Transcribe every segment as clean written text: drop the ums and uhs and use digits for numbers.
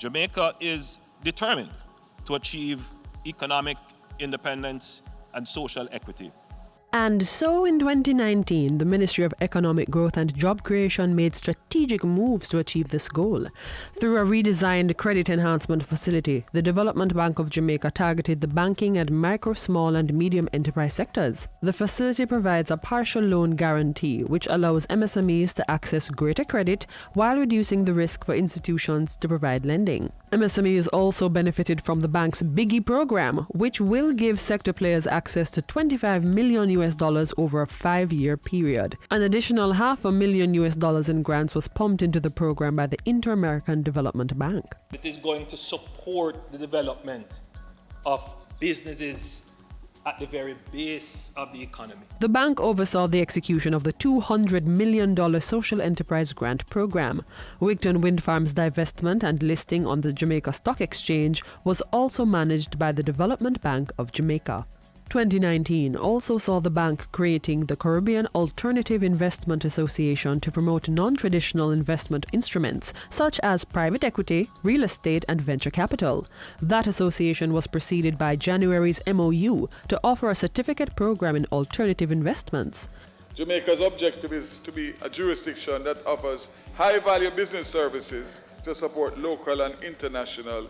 Jamaica is determined to achieve economic independence and social equity. And so in 2019, the Ministry of Economic Growth and Job Creation made strategic moves to achieve this goal. Through a redesigned credit enhancement facility, the Development Bank of Jamaica targeted the banking and micro, small and medium enterprise sectors. The facility provides a partial loan guarantee, which allows MSMEs to access greater credit while reducing the risk for institutions to provide lending. MSMEs also benefited from the bank's Biggie program, which will give sector players access to $25 million over a 5-year period. An additional $500,000 in grants was pumped into the program by the Inter-American Development Bank. It is going to support the development of businesses at the very base of the economy. The bank oversaw the execution of the $200 million Social Enterprise Grant Program. Wigton Wind Farm's divestment and listing on the Jamaica Stock Exchange was also managed by the Development Bank of Jamaica. 2019 also saw the bank creating the Caribbean Alternative Investment Association to promote non-traditional investment instruments such as private equity, real estate and venture capital. That association was preceded by January's MOU to offer a certificate program in alternative investments. Jamaica's objective is to be a jurisdiction that offers high-value business services to support local and international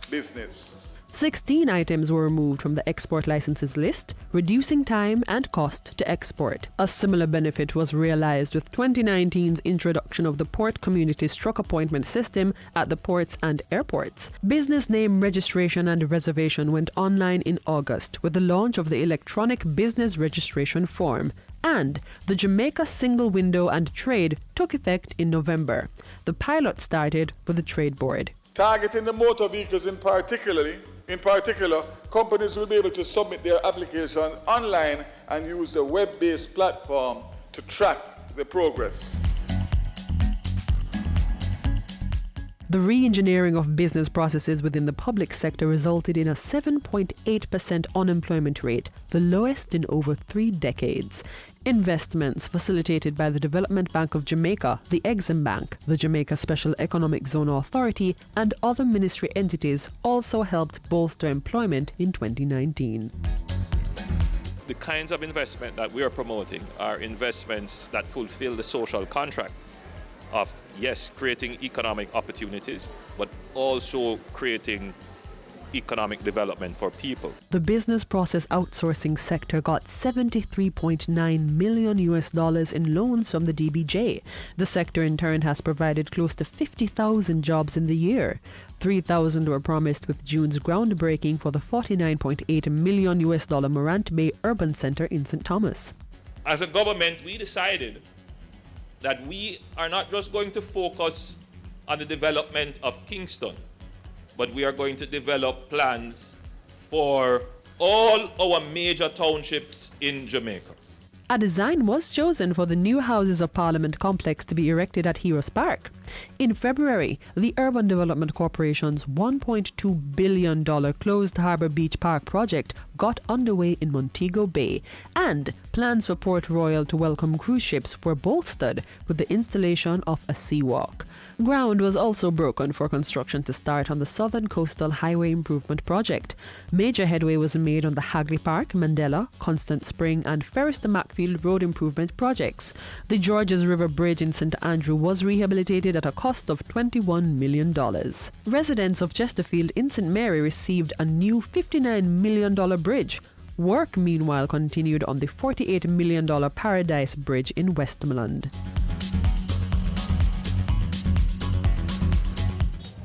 business. 16 items were removed from the export licenses list, reducing time and cost to export. A similar benefit was realized with 2019's introduction of the Port Communities Truck Appointment System at the ports and airports. Business name registration and reservation went online in August with the launch of the electronic business registration form. And the Jamaica Single Window and Trade took effect in November. The pilot started with the Trade Board. Targeting the motor vehicles in particular, companies will be able to submit their application online and use the web-based platform to track the progress. The re-engineering of business processes within the public sector resulted in a 7.8% unemployment rate, the lowest in over 3 decades. Investments facilitated by the Development Bank of Jamaica, the Exim Bank, the Jamaica Special Economic Zone Authority, and other ministry entities also helped bolster employment in 2019. The kinds of investment that we are promoting are investments that fulfill the social contract of, yes, creating economic opportunities, but also creating economic development for people. The business process outsourcing sector got $73.9 million in loans from the DBJ. The sector in turn has provided close to 50,000 jobs in the year. 3,000 were promised with June's groundbreaking for the $49.8 million Morant Bay Urban Center in St. Thomas. As a government, we decided that we are not just going to focus on the development of Kingston, but we are going to develop plans for all our major townships in Jamaica. A design was chosen for the new Houses of Parliament complex to be erected at Heroes Park. In February, the Urban Development Corporation's $1.2 billion closed Harbour Beach Park project got underway in Montego Bay, and plans for Port Royal to welcome cruise ships were bolstered with the installation of a seawalk. Ground was also broken for construction to start on the Southern Coastal Highway Improvement Project. Major headway was made on the Hagley Park, Mandela, Constant Spring and Ferris to Macfield Road Improvement projects. The Georges River Bridge in St. Andrew was rehabilitated at a cost of $21 million. Residents of Chesterfield in St. Mary received a new $59 million bridge. Work, meanwhile, continued on the $48 million Paradise Bridge in Westmoreland.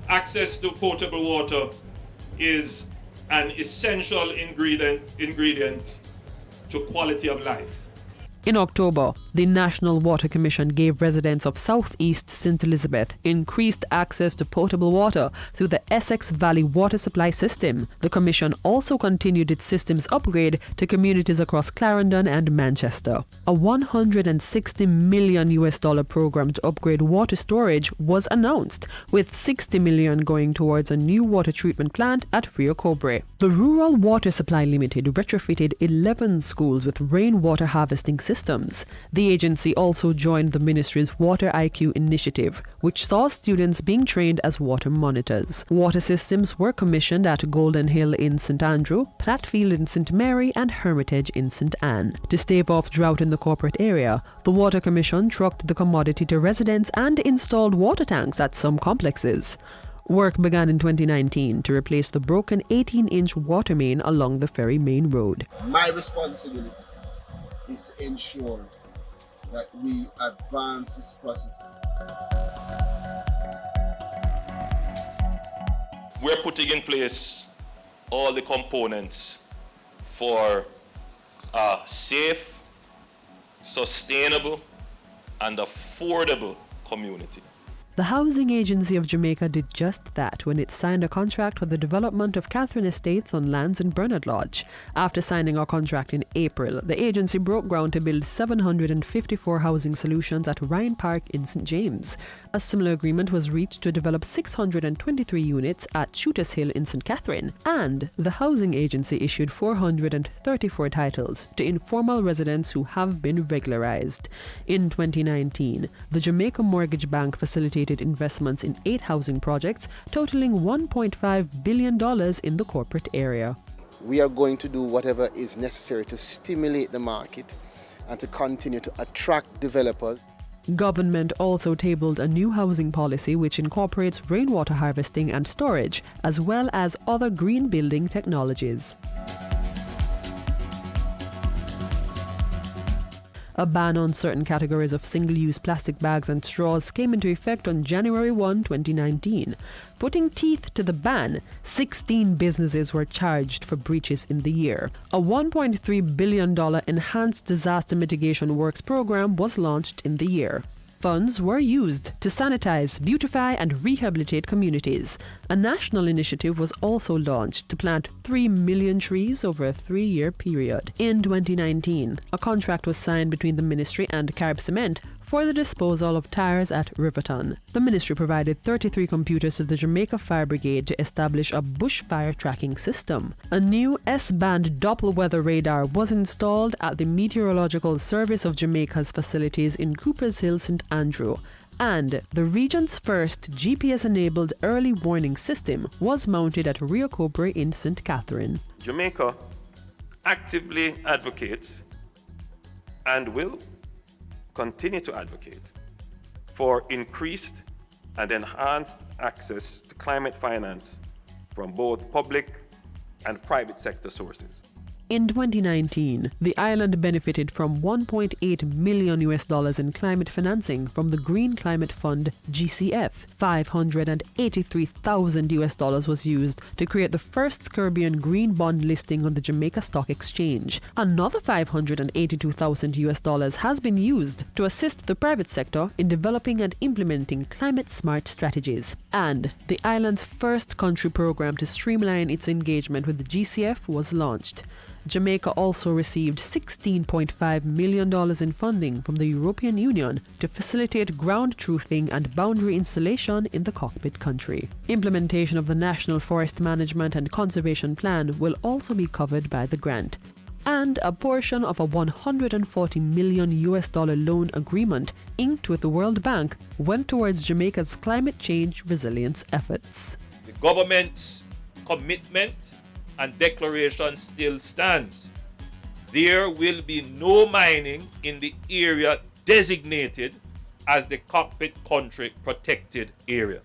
Access to potable water is an essential ingredient to quality of life. In October, the National Water Commission gave residents of Southeast St. Elizabeth increased access to potable water through the Essex Valley Water Supply System. The Commission also continued its systems upgrade to communities across Clarendon and Manchester. A $160 million program to upgrade water storage was announced, with $60 million going towards a new water treatment plant at Rio Cobre. The Rural Water Supply Limited retrofitted 11 schools with rainwater harvesting systems. The The agency also joined the ministry's Water IQ initiative, which saw students being trained as water monitors. Water systems were commissioned at Golden Hill in St. Andrew, Plattfield in St. Mary, and Hermitage in St. Anne. To stave off drought in the corporate area, the Water Commission trucked the commodity to residents and installed water tanks at some complexes. Work began in 2019 to replace the broken 18-inch water main along the Ferry Main Road. My responsibility is to ensure that we advance this process. We're putting in place all the components for a safe, sustainable, and affordable community. The Housing Agency of Jamaica did just that when it signed a contract for the development of Catherine Estates on lands in Bernard Lodge. After signing a contract in April, the agency broke ground to build 754 housing solutions at Ryan Park in St. James. A similar agreement was reached to develop 623 units at Shooters Hill in St. Catherine, and the housing agency issued 434 titles to informal residents who have been regularized. In 2019, the Jamaica Mortgage Bank facilitated investments in 8 housing projects, totaling $1.5 billion in the corporate area. We are going to do whatever is necessary to stimulate the market and to continue to attract developers. Government also tabled a new housing policy which incorporates rainwater harvesting and storage, as well as other green building technologies. A ban on certain categories of single-use plastic bags and straws came into effect on January 1, 2019. Putting teeth to the ban, 16 businesses were charged for breaches in the year. A $1.3 billion Enhanced Disaster Mitigation Works program was launched in the year. Funds were used to sanitize, beautify, and rehabilitate communities. A national initiative was also launched to plant 3 million trees over a 3-year period. In 2019, a contract was signed between the ministry and Carib Cement for the disposal of tires at Riverton. The ministry provided 33 computers to the Jamaica Fire Brigade to establish a bushfire tracking system. A new S-band Doppler radar was installed at the Meteorological Service of Jamaica's facilities in Coopers Hill, St. Andrew. And the region's first GPS-enabled early warning system was mounted at Rio Cobre in St. Catherine. Jamaica actively advocates and will continue to advocate for increased and enhanced access to climate finance from both public and private sector sources. In 2019, the island benefited from $1.8 million in climate financing from the Green Climate Fund GCF. $583,000 was used to create the first Caribbean green bond listing on the Jamaica Stock Exchange. Another $582,000 has been used to assist the private sector in developing and implementing climate-smart strategies. And the island's first country program to streamline its engagement with the GCF was launched. Jamaica also received $16.5 million in funding from the European Union to facilitate ground truthing and boundary installation in the cockpit country. Implementation of the National Forest Management and Conservation Plan will also be covered by the grant. And a portion of a $140 million loan agreement inked with the World Bank went towards Jamaica's climate change resilience efforts. The government's commitment and declaration still stands. There will be no mining in the area designated as the cockpit country protected area.